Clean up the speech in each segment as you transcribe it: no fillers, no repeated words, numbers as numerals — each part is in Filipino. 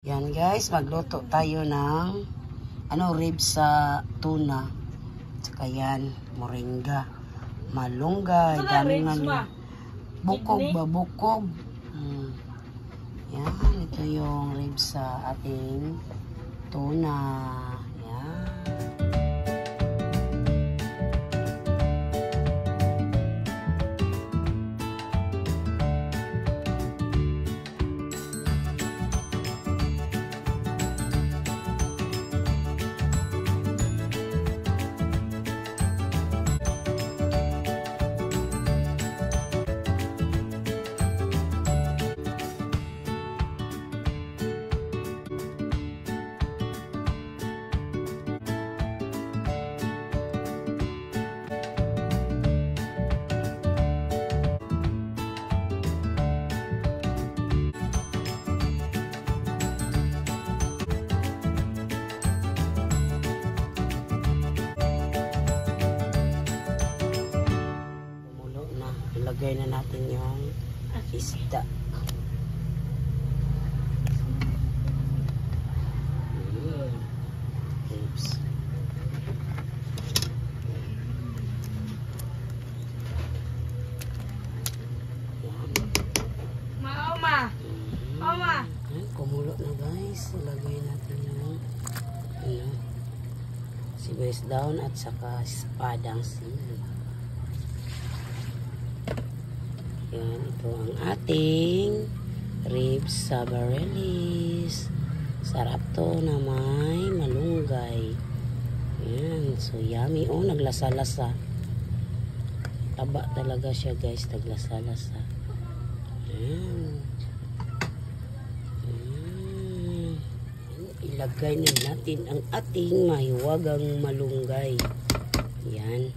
Yan guys, magluto tayo ng ribs sa tuna. Tsaka yan, moringa, malunggay, daming bukog ba, bukog. Yan, ito yung ribs sa ating tuna. Yan. Ilagay na natin yung isda. Ribs. Mama. Mama. Kumulo na guys. Ilagay natin yung sibuyas down at saka padang sili. Yan, ito ang ating ribs sa Bareilles. Sarap to na may malunggay. Yan, so yummy. Oh, naglasa-lasa. Taba talaga siya guys, naglasa-lasa. Yan. Yan. Ilagay na natin ang ating mahiwagang malunggay. Yan.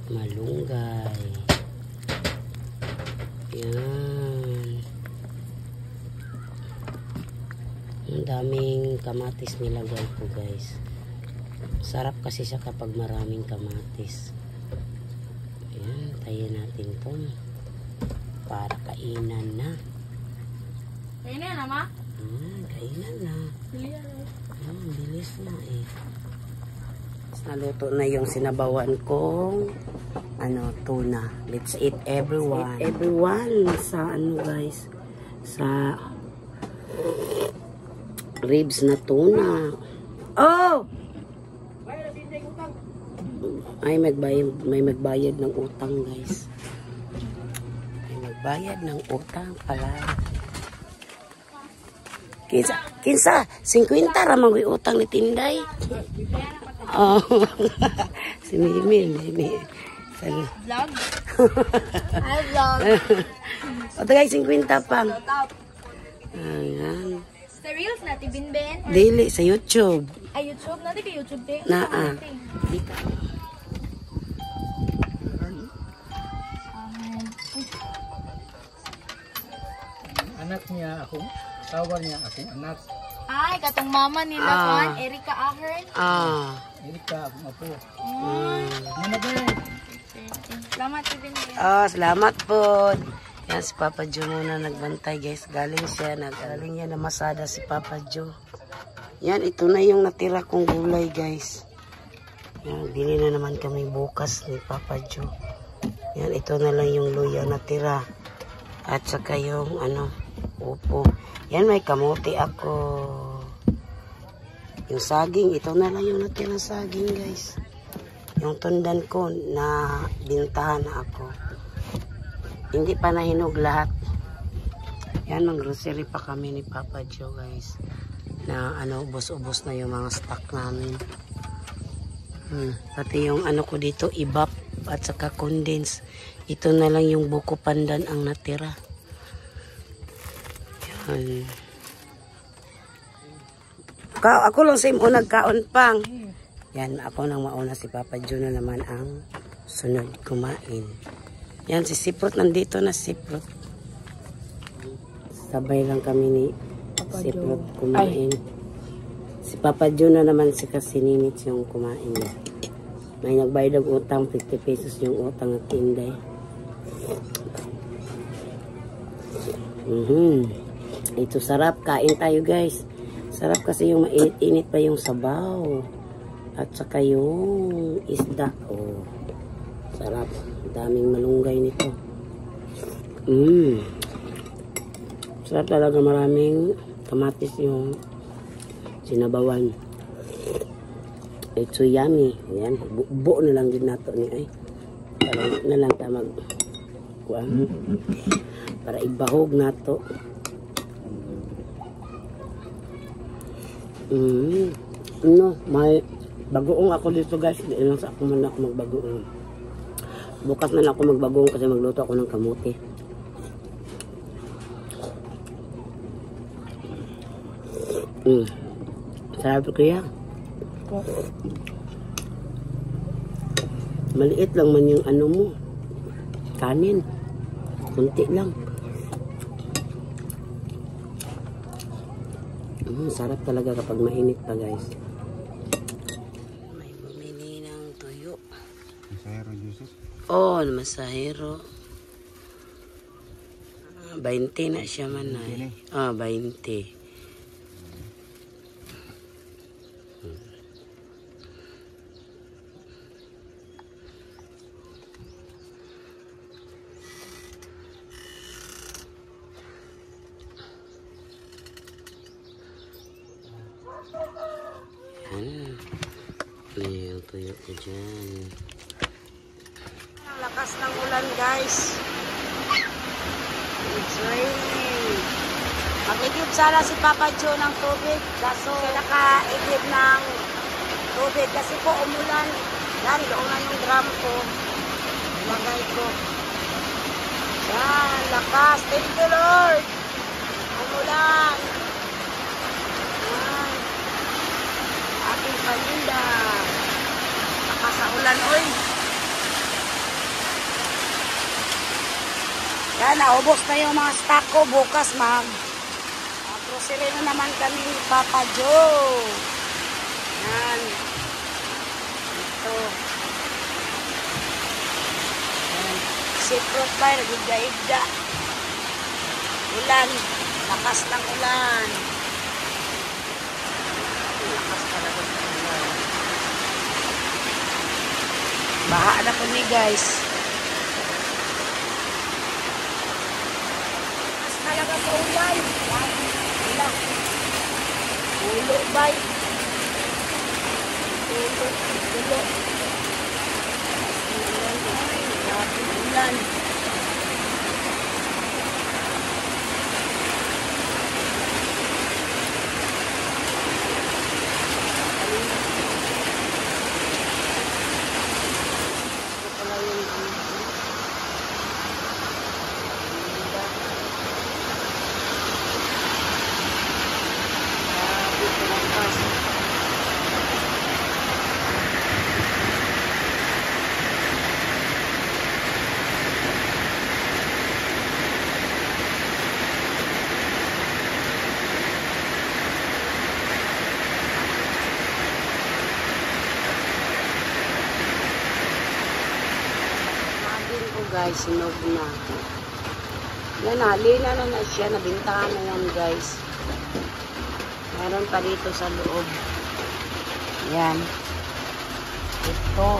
Malunggay. Yan. Ang daming kamatis nilagay ko guys. Sarap kasi siya kapag maraming kamatis. Yan. Tayo natin to para kainan na. Kainan na, ma? Kainan na. Bilis na eh. Naluto na yung sinabawan kong tuna. Let's eat everyone. Everyone sa guys, sa ribs na tuna. Oh! Ay, may magbayad ng utang guys. May magbayad ng utang pala. Kinsa 50 ramang utang ni Tinday. Oh. Si Mimi. Vlog? Hi, vlog. O guys, 50 pang. Ayan. Sa Reels natin, Binben? Dili, sa YouTube. Ay, YouTube? Natin ka YouTube din? Naa. Anak niya ako. Asawa niya akong anak. Ay, katong mama nila kan, Erika Ahern. Erika, akong apo. Salamat si Binben. Salamat po. Yan si Papa Joe muna nagbantay guys. Galing niya na masada si Papa Joe. Yan, ito na yung natira kong gulay guys. Yan, bili na naman kami bukas ni Papa Joe. Yan, ito na lang yung luya natira. At saka yung upo. Yan, may kamote ako. Yung saging, ito na lang yung natirang saging guys. Yung tundan ko na bintahan na ako. Hindi pa nahinog lahat. Yan, mang grocery pa kami ni Papa Joe guys. Na ubos-ubos na yung mga stock namin. Pati yung ko dito, ibap at saka condense. Ito na lang yung buko pandan ang natira. Yan. Ako lang sa imo nagkaon pang. Yan, ako nang mauna, si Papa Joe na naman ang sunod kumain. Yan, si Siprot nandito na, Siprot. Sabay lang kami ni Siprot kumain. Si Papa Joe na naman si Kasinimits yung kumain niya. May nagbayad ng utang, 50 pesos yung utang at tinday. Ito sarap. Kain tayo guys. Sarap kasi yung mainit-init pa yung sabaw. At saka yung isda. Oh. Sarap. Daming malunggay nito. Sarap talaga, maraming kamatis yung sinabawan. It's so yummy. Ayan. Buo na lang din nato ni ay. Para na lang tamag. Para ibahog nato. No, may bagoong ako dito guys. Hindi lang sa ako man ako magbagoong. Bukas na lang ako magbagoong kasi magluto ako ng kamote. Sarap kaya. Maliit lang man yung ano mo. Kanin. Kunti lang. Sarap talaga kapag mainit pa guys. May bumili ng tuyo. Masahero juices? Oo, masahero. 20 na siya man ay. 20. May tuyo ko dyan. Ang lakas ng ulan guys. It's raining. Mag-igib sana si Papa Joe ng tubig. Kaso naka-igib ng tubig kasi po umulan. Yan, doon na yung drum ko. Ilagay ko. Yan, lakas. Thank you Lord. Umulan. Yan. Ating paninda. Lakas sa ulan, oy. Yan, naubos na yung mga stock ko. Bukas grocery na naman kami ni Papa Joe. Yan. Ito. Yan. Citrus pa, nagigda-igda. Ulan. Lakas ng ulan. Lakas talaga ng ulan. Baha na kami guys. Talaga sa ulan. Ulan. Ulo bay. Ulo. Ulo. Ulan. Guys, sinog na. Yan, halina na siya. Nabintahan na yan, guys. Meron pa dito sa loob. Yan. Ito.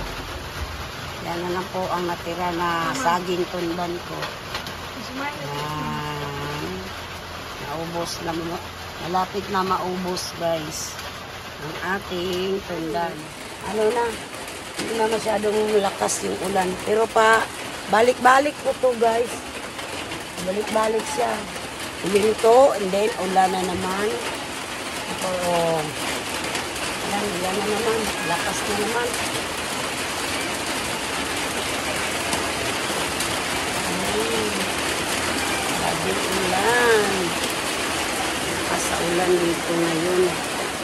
Yan na lang po ang natira na saging tundan ko. Yan. Naubos na. Malapit na maubos, guys. Ang ating tundan. Ano na? Hindi na masyadong lakas yung ulan. Pero balik-balik po to guys. Balik-balik siya. Uminto, and then ulan na naman. Ulan na naman. Lakas na naman. Labing ulan. Lakas sa ulan dito ngayon.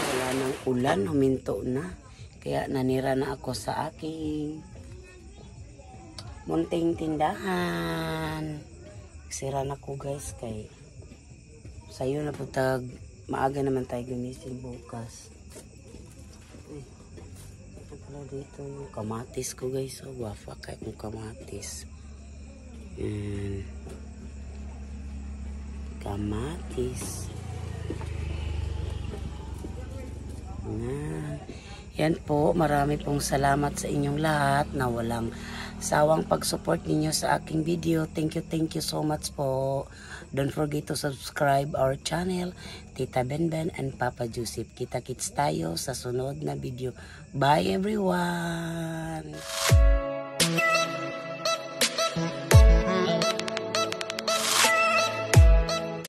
Wala ng ulan, huminto na. Kaya nanira na ako sa aking munting tindahan. Sira na ko guys kay sayo na putag maaga naman tayo gumising bukas. Ito pala dito yung kamatis ko guys. So wafa kahit yung kamatis. kamatis. Yan po, marami pong salamat sa inyong lahat na walang sawang pag-support ninyo sa aking video. Thank you so much po. Don't forget to subscribe our channel, Tita Benben and Papa Joseph. Kita-kits tayo sa sunod na video. Bye everyone!